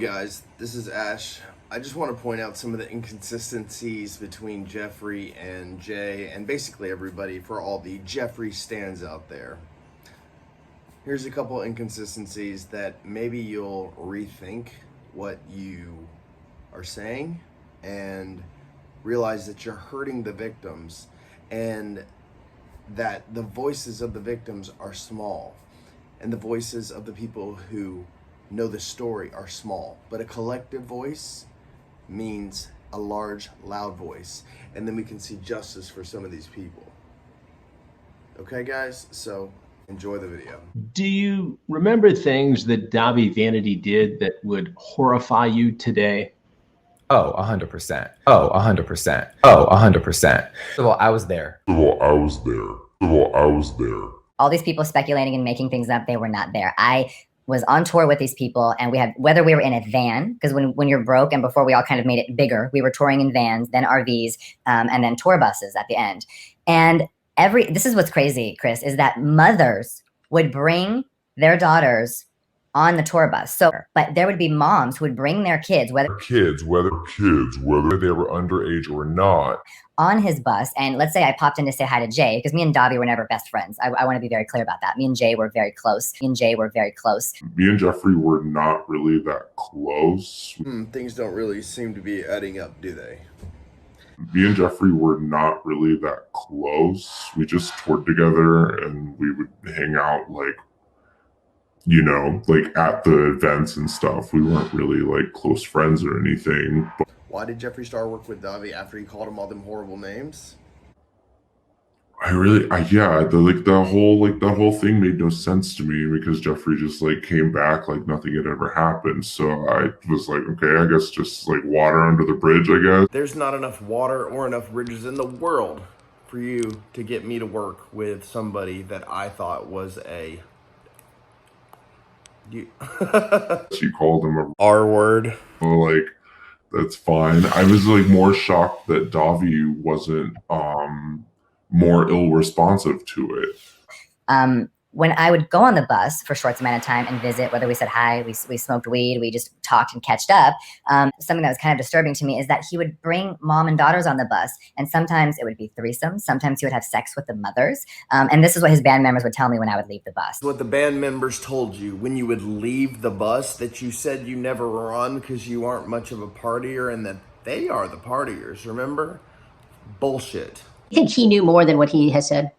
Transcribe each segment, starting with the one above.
Guys, this is Ash. I just want to point out some of the inconsistencies between Jeffree and Jay, and basically everybody, for all the Jeffree stands out there. Here's a couple inconsistencies that maybe you'll rethink what you are saying and realize that you're hurting the victims and that the voices of the victims are small and the voices of the people who know the story are small, but a collective voice means a large, loud voice, and then we can see justice for some of these people. Okay, guys? So enjoy the video. Do you remember things that Davi Vanity did that would horrify you today? Oh, 100%. Oh, 100%. Oh, 100%. Well, I was there. All these people speculating and making things up, they were not there. I was on tour with these people, and we had, whether we were in a van, because when you're broke, and before we all kind of made it bigger, we were touring in vans, then RVs, and then tour buses at the end. And this is what's crazy, Chris, is that mothers would bring their daughters on the tour bus. So, but there would be moms who would bring their kids, whether they were underage or not, on his bus. And let's say I popped in to say hi to Jay, because me and Davi were never best friends. I want to be very clear about that. Me and Jay were very close. Me and Jeffree were not really that close. Things don't really seem to be adding up, do they? Me and Jeffree were not really that close. We just toured together and we would hang out like at the events and stuff. We weren't really like close friends or anything. But why did Jeffree Star work with Davi after he called him all them horrible names? The whole thing made no sense to me because Jeffree just like came back like nothing had ever happened. So I was like, okay, I guess just like water under the bridge, I guess. There's not enough water or enough bridges in the world for you to get me to work with somebody that I thought was a... She called him a R word. Well, like, that's fine. I was like more shocked that Davi wasn't more ill-responsive to it. When I would go on the bus for short amount of time and visit, whether we said hi, we smoked weed, we just talked and catched up, something that was kind of disturbing to me is that he would bring mom and daughters on the bus, and sometimes it would be threesomes, sometimes he would have sex with the mothers, and this is what his band members would tell me when I would leave the bus. What the band members told you when you would leave the bus, that you said you never were on because you aren't much of a partier, and that they are the partiers, remember? Bullshit. I think he knew more than what he has said.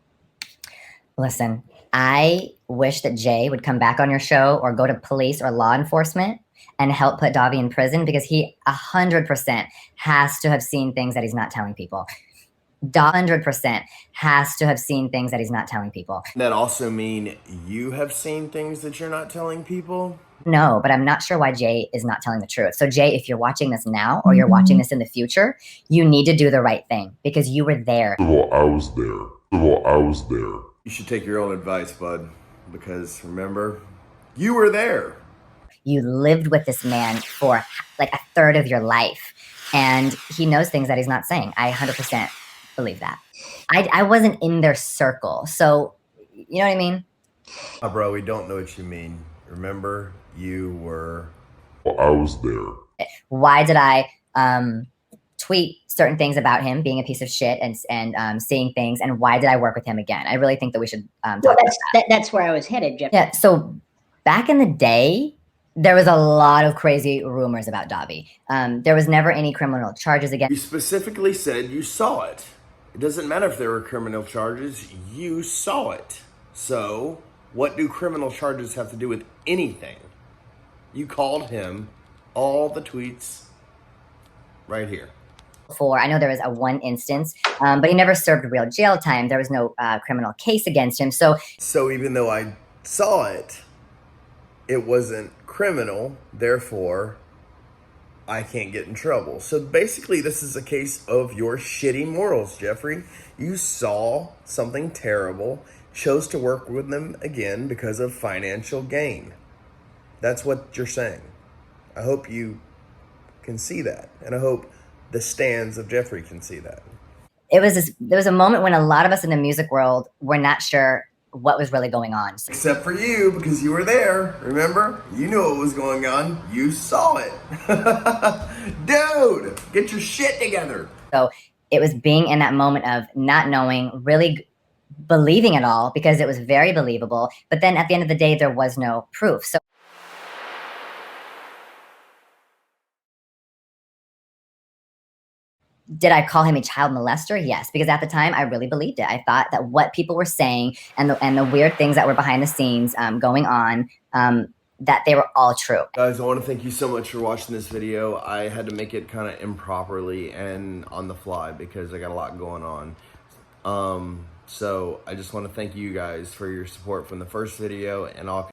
Listen, I wish that Jay would come back on your show or go to police or law enforcement and help put Davi in prison, because he 100% has to have seen things that he's not telling people. 100% has to have seen things that he's not telling people. That also mean you have seen things that you're not telling people? No, but I'm not sure why Jay is not telling the truth. So Jay, if you're watching this now or you're watching this in the future, you need to do the right thing because you were there. Well, I was there. You should take your own advice, bud, because remember, you were there. You lived with this man for like a third of your life, and he knows things that he's not saying. I 100% believe that. I wasn't in their circle, so you know what I mean? Bro, we don't know what you mean. Remember, you were... Well, I was there. Why did I tweet certain things about him being a piece of shit and seeing things, and why did I work with him again? I really think that we should talk about that. That's where I was headed, Jeff. Yeah, so back in the day, there was a lot of crazy rumors about Davi. There was never any criminal charges against. You specifically said you saw it. It doesn't matter if there were criminal charges, you saw it. So, what do criminal charges have to do with anything? You called him all the tweets right here. I know there was one instance, but he never served real jail time. There was no criminal case against him. So even though I saw it, it wasn't criminal, therefore I can't get in trouble. So basically this is a case of your shitty morals, Jeffree. You saw something terrible, chose to work with them again because of financial gain. That's what you're saying. I hope you can see that, and I hope the stands of Jeffree can see that. There was a moment when a lot of us in the music world were not sure what was really going on. Except for you, because you were there. Remember? You knew what was going on. You saw it. Dude, get your shit together. So it was being in that moment of not knowing, really believing it all because it was very believable. But then at the end of the day, there was no proof. So did I call him a child molester? Yes, because at the time I really believed it. I thought that what people were saying and the weird things that were behind the scenes going on, that they were all true. Guys, I want to thank you so much for watching this video. I had to make it kind of improperly and on the fly because I got a lot going on. So I just want to thank you guys for your support from the first video, and I'll